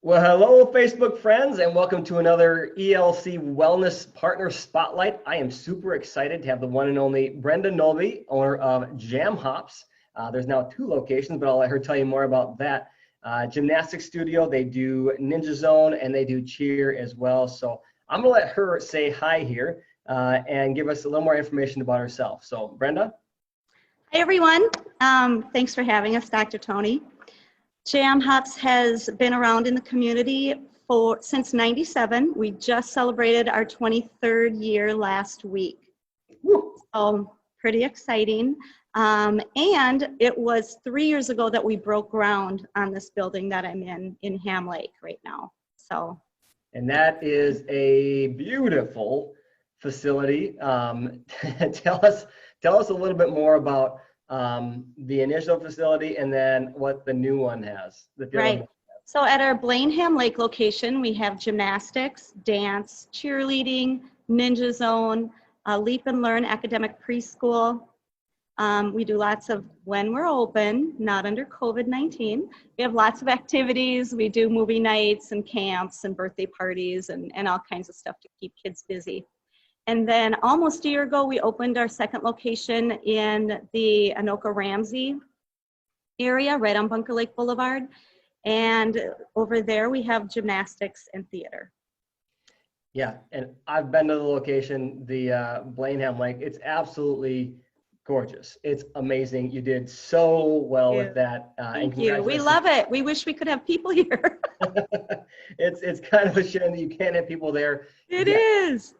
Well, hello, Facebook friends, and welcome to another ELC Wellness Partner Spotlight. I am super excited to have the one and only Brenda Novi, owner of Jam Hops. There's now 2 locations, but I'll let her tell you more about that. Gymnastics studio, they do Ninja Zone, and they do cheer as well. So I'm going to let her say hi here and give us a little more information about herself. So, Brenda? Hi, everyone. Thanks for having us, Dr. Tony. Jam Hops has been around in the community since '97. We just celebrated our 23rd year last week. Woo. So pretty exciting. And it was 3 years ago that we broke ground on this building that I'm in Ham Lake right now. So. And that is a beautiful facility. Tell us a little bit more about the initial facility and then what the new one has. Right. So at our Blainham Lake location, we have gymnastics, dance, cheerleading, Ninja Zone, Leap and Learn academic preschool. We do lots of, when we're open, not under COVID-19, we have lots of activities. We do movie nights and camps and birthday parties and all kinds of stuff to keep kids busy. And then almost a year ago, we opened our second location in the Anoka Ramsey area, right on Bunker Lake Boulevard. And over there, we have gymnastics and theater. Yeah, and I've been to the location, the Blainham Lake. It's absolutely gorgeous. It's amazing. You did so well with that. Thank you. We love it. We wish we could have people here. It's kind of a shame that you can't have people there. It is.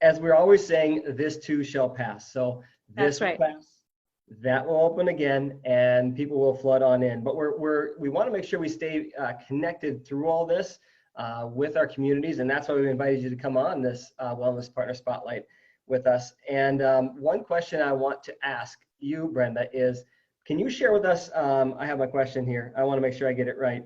As we're always saying, this too shall pass. So this will pass, that will open again, and people will flood on in. But we want to make sure we stay connected through all this with our communities, and that's why we invited you to come on this Wellness Partner Spotlight with us. And one question I want to ask you, Brenda, is can you share with us, I have my question here, I want to make sure I get it right,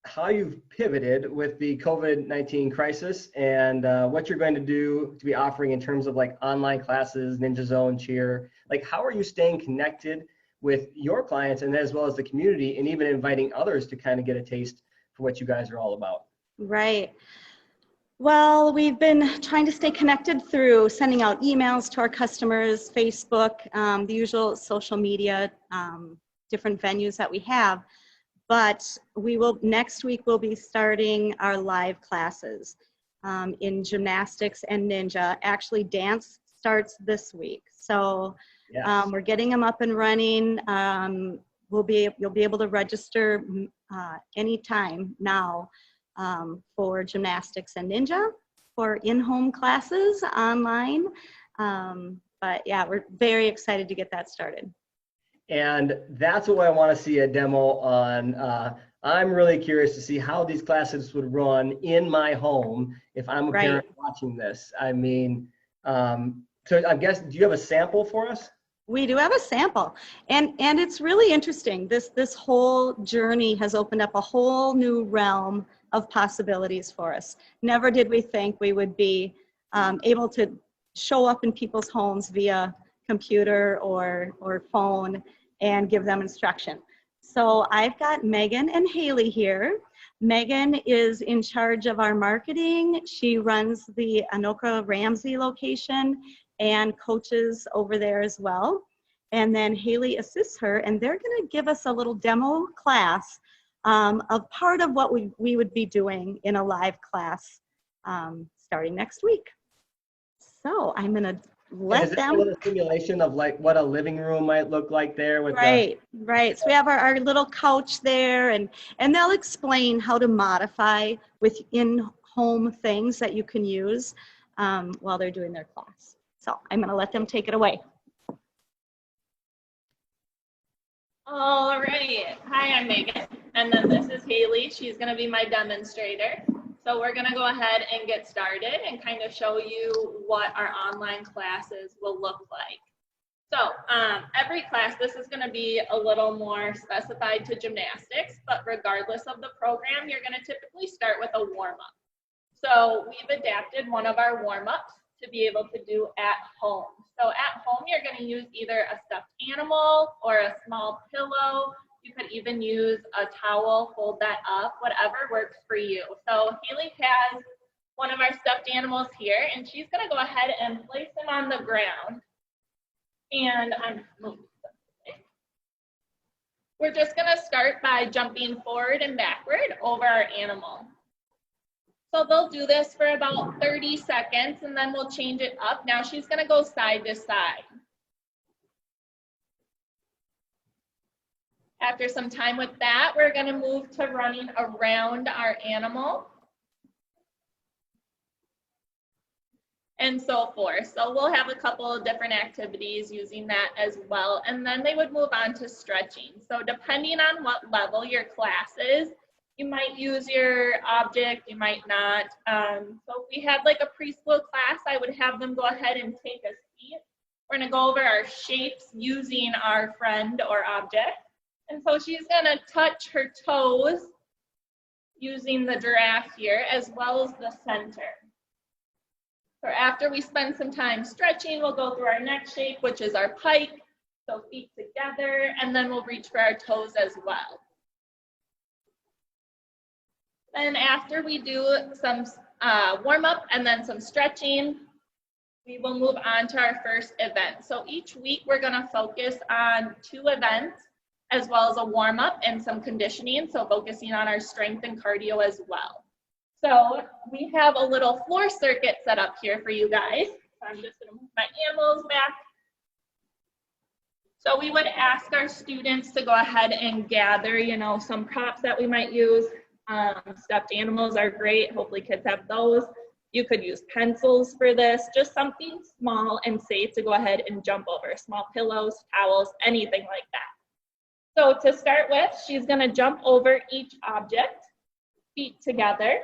how you've pivoted with the COVID-19 crisis and what you're going to do to be offering in terms of like online classes, Ninja Zone, cheer. Like, how are you staying connected with your clients and as well as the community, and even inviting others to kind of get a taste for what you guys are all about? Right. Well, we've been trying to stay connected through sending out emails to our customers, Facebook, the usual social media, different venues that we have. But next week we'll be starting our live classes in gymnastics and ninja. Actually, dance starts this week. So yes. We're getting them up and running. You'll be able to register anytime now for gymnastics and ninja for in-home classes online. But yeah, we're very excited to get that started. And that's what I want to see a demo on. I'm really curious to see how these classes would run in my home if I'm a parent watching this. I mean, so I guess, do you have a sample for us? We do have a sample, and it's really interesting. This whole journey has opened up a whole new realm of possibilities for us. Never did we think we would be able to show up in people's homes via computer or phone and give them instruction. So I've got Megan and Haley here. Megan is in charge of our marketing. She runs the Anoka Ramsey location and coaches over there as well. And then Haley assists her, and they're gonna give us a little demo class of part of what we would be doing in a live class starting next week. So I'm gonna let them. A little simulation of like what a living room might look like there with right. So we have our little couch there, and they'll explain how to modify with in-home things that you can use while they're doing their class. So I'm gonna let them take it away. All right. Hi, I'm Megan, and then this is Haley. She's gonna be my demonstrator. So we're gonna go ahead and get started and kind of show you what our online classes will look like. So every class, this is gonna be a little more specified to gymnastics, but regardless of the program, you're gonna typically start with a warm-up. So we've adapted one of our warm-ups to be able to do at home. So at home, you're gonna use either a stuffed animal or a small pillow You could even use a towel, hold that up, whatever works for you. So Haley has one of our stuffed animals here, and she's gonna go ahead and place him on the ground. And we're just gonna start by jumping forward and backward over our animal. So they'll do this for about 30 seconds, and then we'll change it up. Now she's gonna go side to side. After some time with that, we're gonna move to running around our animal. And so forth. So we'll have a couple of different activities using that as well. And then they would move on to stretching. So depending on what level your class is, you might use your object, you might not. So if we had like a preschool class, I would have them go ahead and take a seat. We're gonna go over our shapes using our friend or object. And so she's gonna touch her toes using the giraffe here, as well as the center. So after we spend some time stretching, we'll go through our next shape, which is our pike. So feet together, and then we'll reach for our toes as well. Then after we do some warm up and then some stretching, we will move on to our first event. So each week we're gonna focus on 2 events, as well as a warm up and some conditioning. So focusing on our strength and cardio as well. So we have a little floor circuit set up here for you guys. So I'm just gonna move my animals back. So we would ask our students to go ahead and gather, you know, some props that we might use. Stuffed animals are great. Hopefully kids have those. You could use pencils for this, just something small and safe to go ahead and jump over. Small pillows, towels, anything like that. So to start with, she's gonna jump over each object, feet together.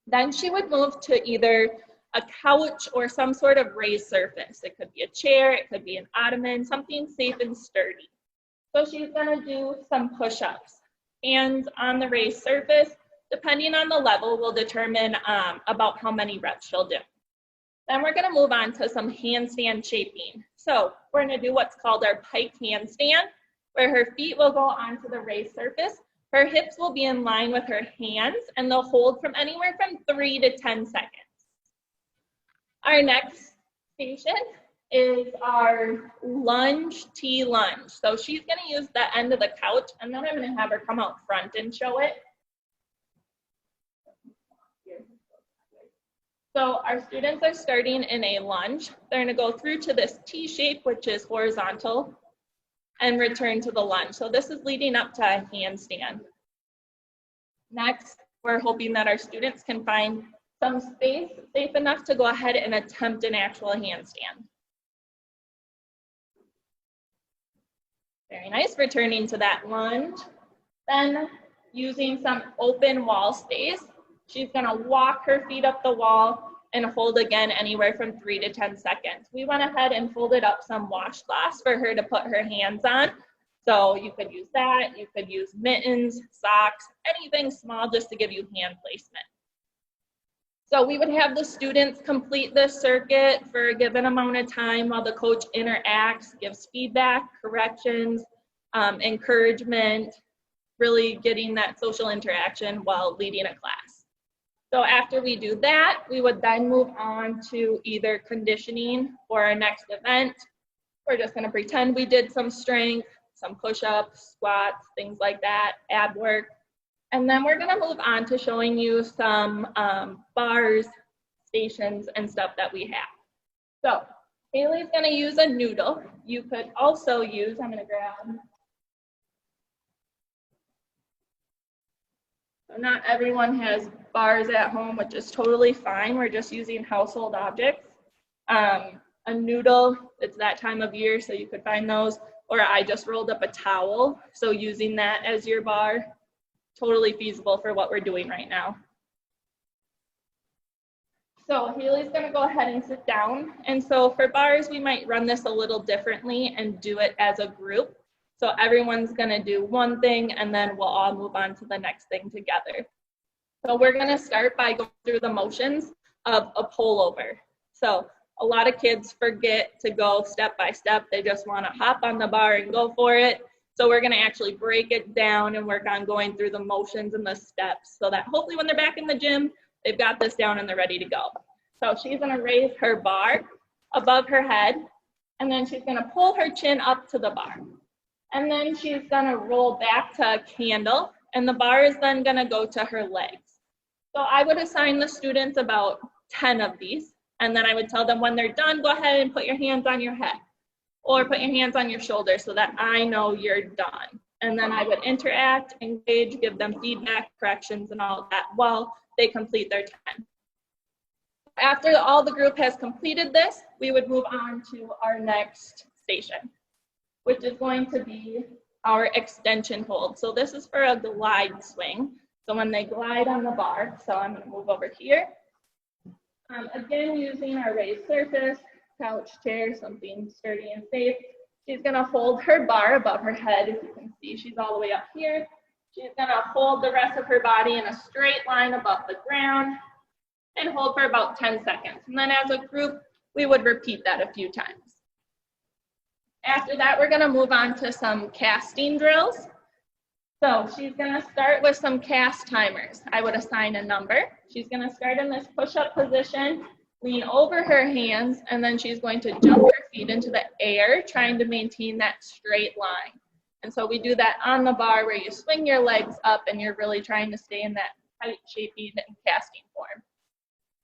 Then she would move to either a couch or some sort of raised surface. It could be a chair, it could be an ottoman, something safe and sturdy. So she's gonna do some push-ups. Hands on the raised surface, depending on the level, will determine about how many reps she'll do. Then we're gonna move on to some handstand shaping. So we're gonna do what's called our pike handstand, where her feet will go onto the raised surface. Her hips will be in line with her hands, and they'll hold from anywhere from 3 to 10 seconds. Our next station is our Lunge T Lunge. So she's gonna use the end of the couch, and then I'm gonna have her come out front and show it. So our students are starting in a lunge. They're gonna go through to this T shape, which is horizontal, and return to the lunge. So this is leading up to a handstand. Next, we're hoping that our students can find some space safe enough to go ahead and attempt an actual handstand. Very nice, returning to that lunge. Then using some open wall space, she's gonna walk her feet up the wall and hold again anywhere from 3 to 10 seconds. We went ahead and folded up some washcloths for her to put her hands on. So you could use that, you could use mittens, socks, anything small just to give you hand placement. So we would have the students complete this circuit for a given amount of time while the coach interacts, gives feedback, corrections, encouragement, really getting that social interaction while leading a class. So after we do that, we would then move on to either conditioning or our next event. We're just gonna pretend we did some strength, some push-ups, squats, things like that, ab work. And then we're gonna move on to showing you some bars, stations, and stuff that we have. So Haley's gonna use a noodle. You could also use, I'm gonna grab, so not everyone has bars at home, which is totally fine. We're just using household objects. A noodle, it's that time of year, so you could find those. Or I just rolled up a towel, so using that as your bar, totally feasible for what we're doing right now. So Haley's gonna go ahead and sit down. And so for bars, we might run this a little differently and do it as a group. So everyone's gonna do one thing, and then we'll all move on to the next thing together. So we're gonna start by going through the motions of a pullover. So a lot of kids forget to go step by step. They just wanna hop on the bar and go for it. So we're gonna actually break it down and work on going through the motions and the steps so that hopefully when they're back in the gym, they've got this down and they're ready to go. So she's gonna raise her bar above her head, and then she's gonna pull her chin up to the bar. And then she's gonna roll back to a candle, and the bar is then gonna go to her legs. So I would assign the students about 10 of these, and then I would tell them when they're done, go ahead and put your hands on your head or put your hands on your shoulder so that I know you're done. And then I would interact, engage, give them feedback, corrections, and all that while they complete their 10. After all the group has completed this, we would move on to our next station, which is going to be our extension hold. So this is for a glide swing. So when they glide on the bar, so I'm gonna move over here. Again, using our raised surface, couch, chair, something sturdy and safe. She's gonna hold her bar above her head. If you can see, she's all the way up here. She's gonna hold the rest of her body in a straight line above the ground and hold for about 10 seconds. And then as a group, we would repeat that a few times. After that, we're gonna move on to some casting drills. So she's gonna start with some cast timers. I would assign a number. She's gonna start in this push-up position, lean over her hands, and then she's going to jump her feet into the air, trying to maintain that straight line. And so we do that on the bar where you swing your legs up and you're really trying to stay in that tight shaping and casting form.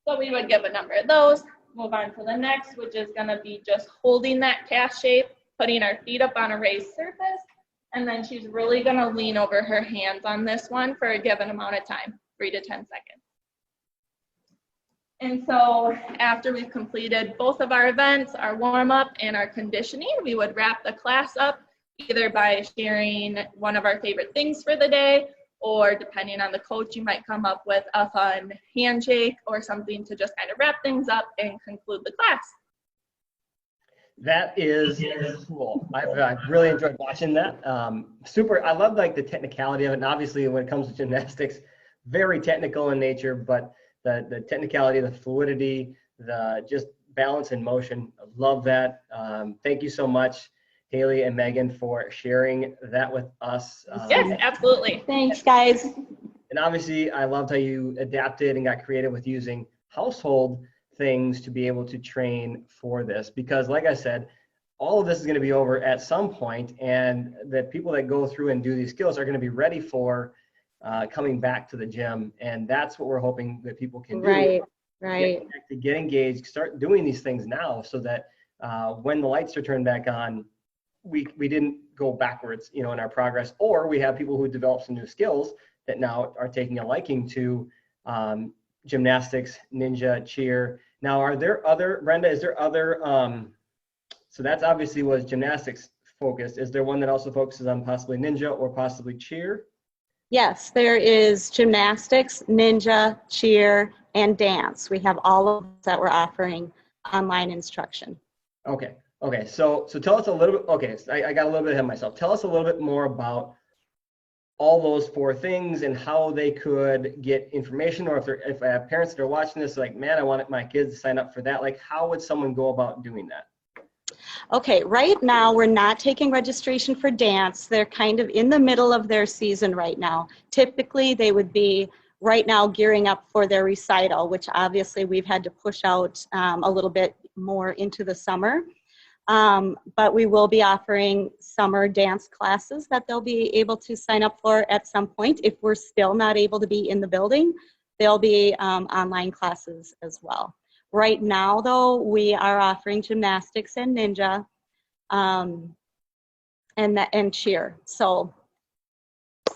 So we would give a number of those, move on to the next, which is gonna be just holding that cast shape, putting our feet up on a raised surface, and then she's really gonna lean over her hands on this one for a given amount of time, 3 to 10 seconds. And so after we've completed both of our events, our warm-up and our conditioning, we would wrap the class up either by sharing one of our favorite things for the day, or depending on the coach, you might come up with a fun handshake or something to just kind of wrap things up and conclude the class. That is cool. I've really enjoyed watching that. Super. I love like the technicality of it. And obviously when it comes to gymnastics, very technical in nature, but the technicality, the fluidity, the just balance and motion. I love that. Thank you so much, Haley and Megan, for sharing that with us. Yes, absolutely. Thanks, guys. And obviously, I loved how you adapted and got creative with using household things to be able to train for this. Because like I said, all of this is going to be over at some point, and the people that go through and do these skills are going to be ready for coming back to the gym. And that's what we're hoping that people can do. Right. Get engaged, start doing these things now so that when the lights are turned back on, we didn't go backwards, in our progress, or we have people who develop some new skills that now are taking a liking to gymnastics, ninja, cheer. Now, are there other, Brenda, is there other, so that's obviously was gymnastics focused. Is there one that also focuses on possibly ninja or possibly cheer? Yes, there is gymnastics, ninja, cheer, and dance. We have all of that we're offering online instruction. Okay. So tell us a little bit. Okay, so I got a little bit ahead of myself. Tell us a little bit more about all those 4 things and how they could get information, or if I have parents that are watching this, like, man, I want my kids to sign up for that. Like, how would someone go about doing that? Okay, right now we're not taking registration for dance. They're kind of in the middle of their season right now. Typically, they would be right now gearing up for their recital, which obviously we've had to push out a little bit more into the summer. But we will be offering summer dance classes that they'll be able to sign up for at some point. If we're still not able to be in the building, there'll be online classes as well. Right now, though, we are offering gymnastics and ninja and cheer. So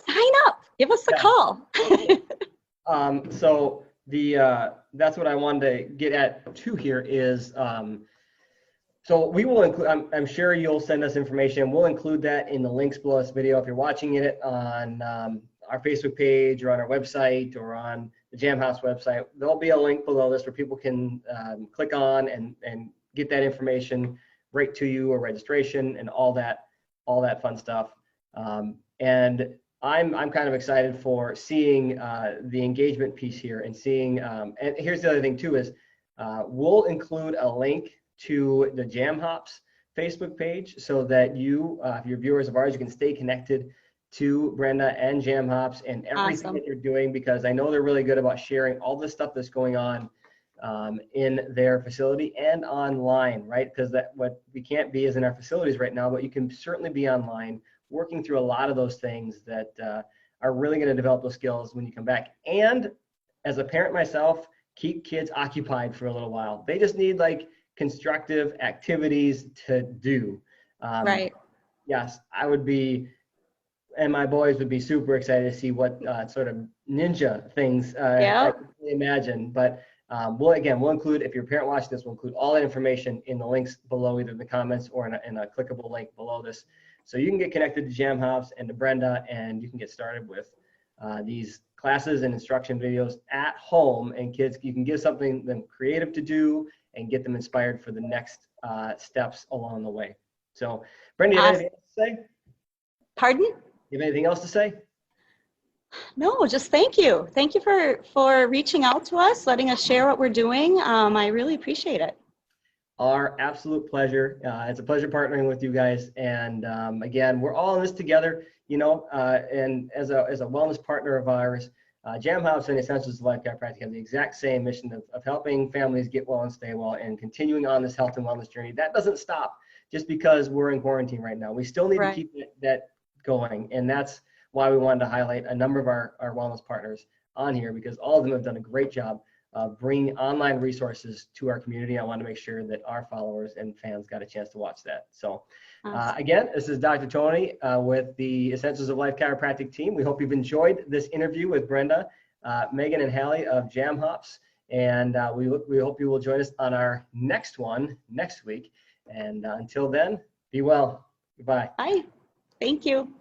sign up, give us a call. So that's what I wanted to get at too here is, so we will include, I'm sure you'll send us information. We'll include that in the links below this video. If you're watching it on our Facebook page or on our website or on the Jam House website, there'll be a link below this where people can click on and get that information right to you, or registration and all that fun stuff. And I'm kind of excited for seeing the engagement piece here and seeing, and here's the other thing too is we'll include a link to the Jam Hops Facebook page so that you, if you're viewers of ours, you can stay connected to Brenda and Jam Hops and everything Awesome. that they're doing, because I know they're really good about sharing all the stuff that's going on in their facility and online, right? Because that what we can't be is in our facilities right now, but you can certainly be online working through a lot of those things that are really going to develop those skills when you come back. And as a parent myself, keep kids occupied for a little while. They just need like constructive activities to do. Right. Yes, I would be, and my boys would be super excited to see what sort of ninja things I can imagine. But we'll include, if you're a parent watching this, we'll include all that information in the links below, either in the comments or in a clickable link below this. So you can get connected to Jam Hops and to Brenda, and you can get started with these classes and instruction videos at home. And kids, you can give something them creative to do and get them inspired for the next steps along the way. So, Brenda, you have anything else to say? Pardon? You have anything else to say? No, just thank you. Thank you for reaching out to us, letting us share what we're doing. I really appreciate it. Our absolute pleasure. It's a pleasure partnering with you guys. And again, we're all in this together, you know, and as a wellness partner of ours, Jam Hops and Essentials of Life Chiropractic have the exact same mission of helping families get well and stay well and continuing on this health and wellness journey. That doesn't stop just because we're in quarantine right now. We still need to keep that going. And that's why we wanted to highlight a number of our wellness partners on here, because all of them have done a great job bringing online resources to our community. I want to make sure that our followers and fans got a chance to watch that. So again, this is Dr. Tony with the Essentials of Life Chiropractic team. We hope you've enjoyed this interview with Brenda, Megan, and Hallie of Jam Hops. And we hope you will join us on our next one next week. And until then, be well. Goodbye. Bye. Thank you.